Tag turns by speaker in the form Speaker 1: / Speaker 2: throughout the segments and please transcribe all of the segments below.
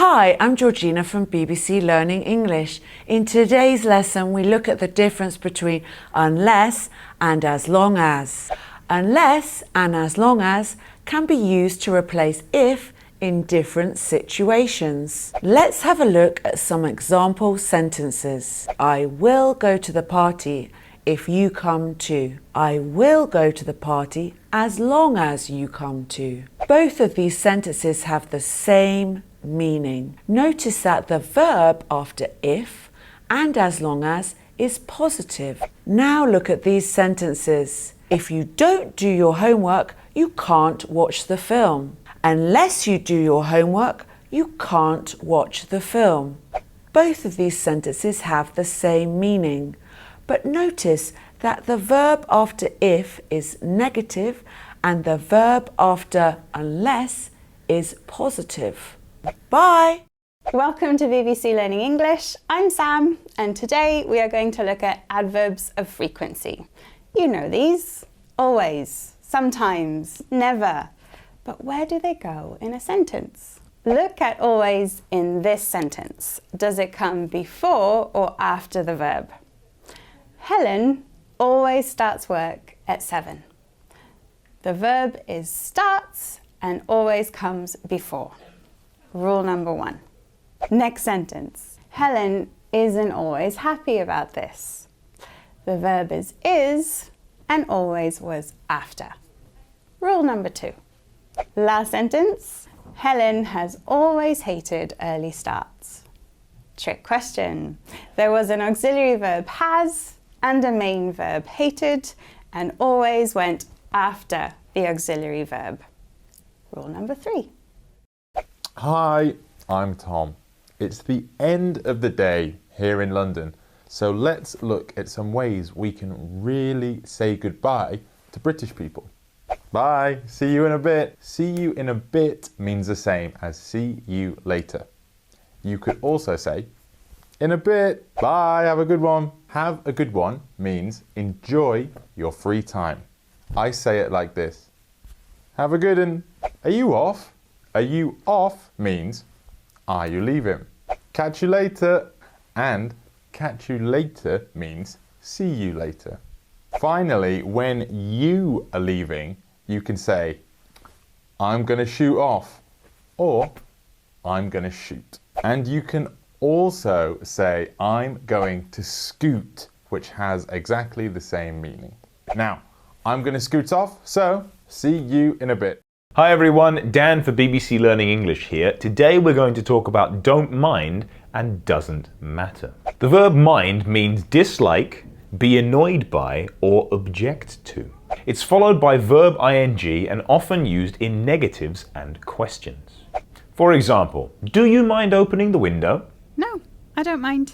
Speaker 1: Hi, I'm Georgina from BBC Learning English. In today's lesson, we look at the difference between unless and as long as. Unless and as long as can be used to replace if in different situations. Let's have a look at some example sentences. I will go to the party if you come too. I will go to the party as long as you come too. Both of these sentences have the same meaning. Notice that the verb after if and as long as is positive. Now look at these sentences. If you don't do your homework, you can't watch the film. Unless you do your homework, you can't watch the film. Both of these sentences have the same meaning, but notice that the verb after if is negative and the verb after unless is positive. Bye!
Speaker 2: Welcome to BBC Learning English. I'm Sam, and today we are going to look at adverbs of frequency. You know these. Always, sometimes, never. But where do they go in a sentence? Look at always in this sentence. Does it come before or after the verb? Helen always starts work at 7. The verb is starts and always comes before. Rule number 1. Next sentence. Helen isn't always happy about this. The verb is and always was after. Rule number 2. Last sentence. Helen has always hated early starts. Trick question. There was an auxiliary verb has and a main verb hated, and always went after the auxiliary verb. Rule number 3.
Speaker 3: Hi, I'm Tom. It's the end of the day here in London, so let's look at some ways we can really say goodbye to British people. Bye, see you in a bit. See you in a bit means the same as see you later. You could also say, in a bit, bye, have a good one. Have a good one means enjoy your free time. I say it like this. Have a good one. Are you off? Are you off means, are you leaving? Catch you later. And catch you later means see you later. Finally, when you are leaving, you can say, I'm going to shoot off, or I'm going to shoot. And you can also say, I'm going to scoot, which has exactly the same meaning. Now, I'm going to scoot off, so see you in a bit.
Speaker 4: Hi everyone, Dan for BBC Learning English here. Today we're going to talk about don't mind and doesn't matter. The verb mind means dislike, be annoyed by, or object to. It's followed by verb ing and often used in negatives and questions. For example, do you mind opening the window?
Speaker 5: No, I don't mind.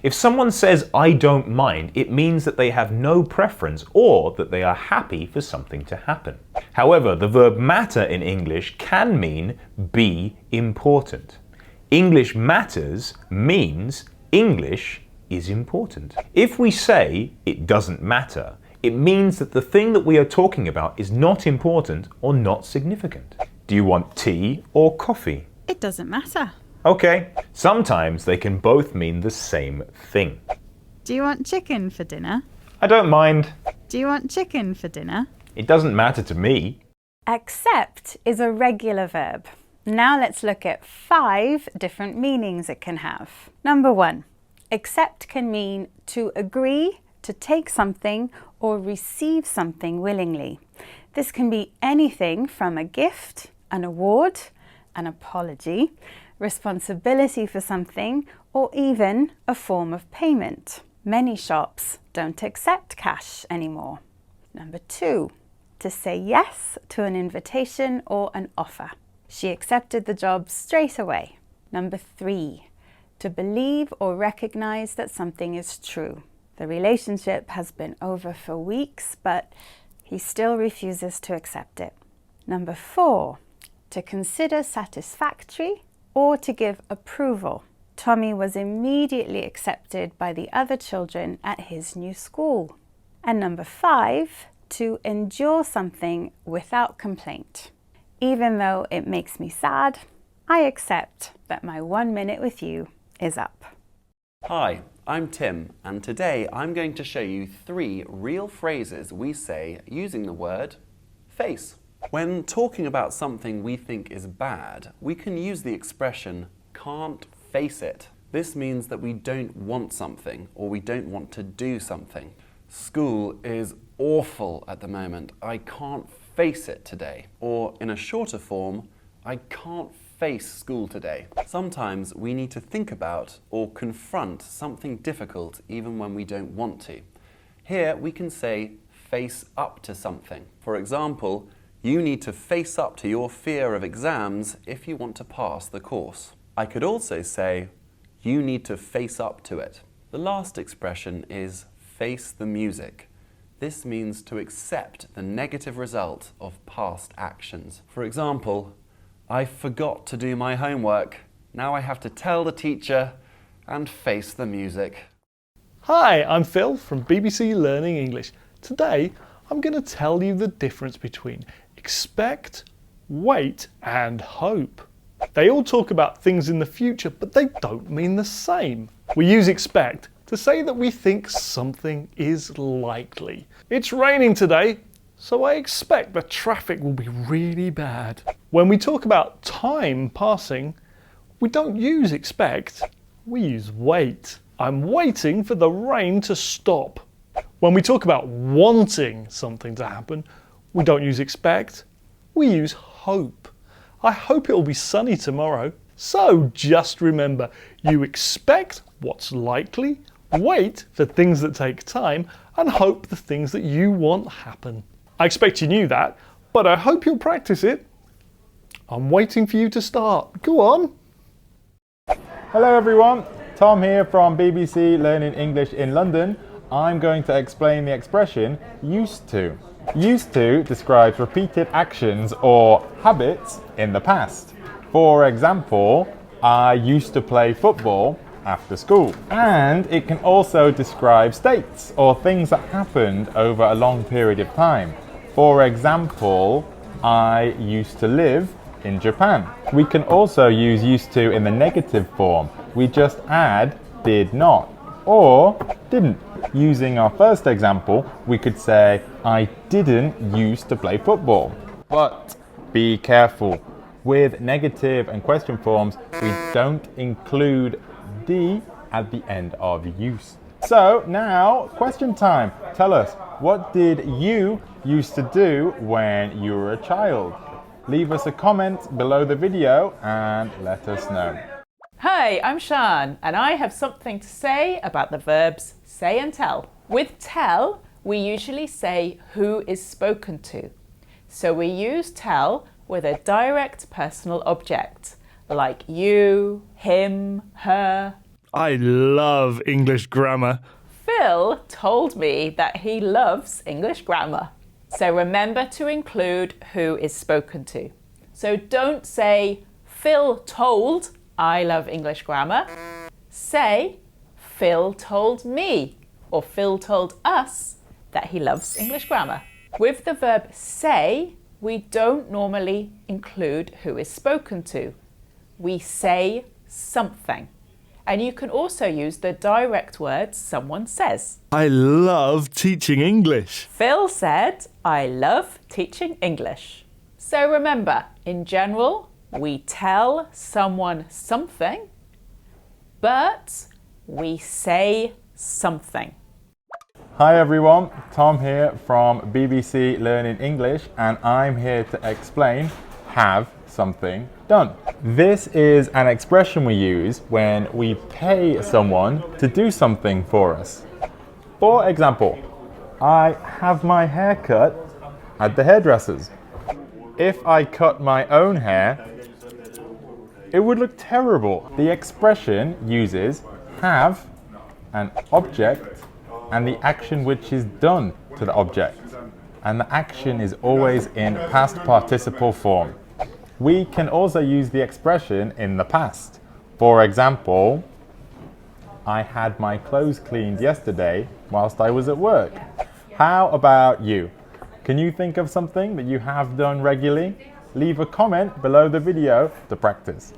Speaker 4: If someone says I don't mind, it means that they have no preference or that they are happy for something to happen. However, the verb matter in English can mean be important. English matters means English is important. If we say it doesn't matter, it means that the thing that we are talking about is not important or not significant. Do you want tea or coffee?
Speaker 5: It doesn't matter.
Speaker 4: Okay, sometimes they can both mean the same thing.
Speaker 5: Do you want chicken for dinner?
Speaker 4: I don't mind.
Speaker 5: Do you want chicken for dinner?
Speaker 4: It doesn't matter to me.
Speaker 2: Accept is a regular verb. Now let's look at 5 different meanings it can have. Number 1. Accept can mean to agree, to take something, or receive something willingly. This can be anything from a gift, an award, an apology, responsibility for something, or even a form of payment. Many shops don't accept cash anymore. Number 2, to say yes to an invitation or an offer. She accepted the job straight away. Number 3, to believe or recognize that something is true. The relationship has been over for weeks, but he still refuses to accept it. Number 4, to consider satisfactory or to give approval. Tommy was immediately accepted by the other children at his new school. And number 5, to endure something without complaint. Even though it makes me sad, I accept that my 1 minute with you is up.
Speaker 6: Hi, I'm Tim, and today I'm going to show you 3 real phrases we say using the word face. When talking about something we think is bad, we can use the expression can't face it. This means that we don't want something or we don't want to do something. School is awful at the moment. I can't face it today. Or in a shorter form, I can't face school today. Sometimes we need to think about or confront something difficult even when we don't want to. Here we can say face up to something. For example, you need to face up to your fear of exams if you want to pass the course. I could also say you need to face up to it. The last expression is face the music. This means to accept the negative result of past actions. For example, I forgot to do my homework. Now I have to tell the teacher and face the music.
Speaker 7: Hi, I'm Phil from BBC Learning English. Today, I'm going to tell you the difference between expect, wait, and hope. They all talk about things in the future, but they don't mean the same. We use expect to say that we think something is likely. It's raining today, so I expect the traffic will be really bad. When we talk about time passing, we don't use expect, we use wait. I'm waiting for the rain to stop. When we talk about wanting something to happen, we don't use expect, we use hope. I hope it'll be sunny tomorrow. So just remember, you expect what's likely, wait for things that take time, and hope the things that you want happen. I expect you knew that, but I hope you'll practice it. I'm waiting for you to start. Go on.
Speaker 3: Hello everyone, Tom here from BBC Learning English in London. I'm going to explain the expression used to. Used to describes repeated actions or habits in the past. For example, I used to play football after school. And it can also describe states or things that happened over a long period of time. For example, I used to live in Japan. We can also use used to in the negative form. We just add did not or didn't. Using our first example, we could say, I didn't used to play football. But be careful. With negative and question forms, we don't include the at the end of use. So now, question time. Tell us, what did you used to do when you were a child? Leave us a comment below the video and let us know.
Speaker 8: Hi, I'm Shan, and I have something to say about the verbs say and tell. With tell, we usually say who is spoken to. So we use tell with a direct personal object, like you, him, her.
Speaker 7: I love English grammar.
Speaker 8: Phil told me that he loves English grammar. So remember to include who is spoken to. So don't say Phil told I love English grammar. Say Phil told me or Phil told us that he loves English grammar. With the verb say, we don't normally include who is spoken to. We say something. And you can also use the direct words someone says.
Speaker 7: I love teaching English.
Speaker 8: Phil said, I love teaching English. So remember, in general, we tell someone something, but we say something.
Speaker 3: Hi everyone, Tom here from BBC Learning English, and I'm here to explain have something done. This is an expression we use when we pay someone to do something for us. For example, I have my hair cut at the hairdresser's. If I cut my own hair, it would look terrible. The expression uses have, an object, and the action which is done to the object. And the action is always in past participle form. We can also use the expression in the past. For example, I had my clothes cleaned yesterday whilst I was at work. How about you? Can you think of something that you have done regularly? Leave a comment below the video to practice.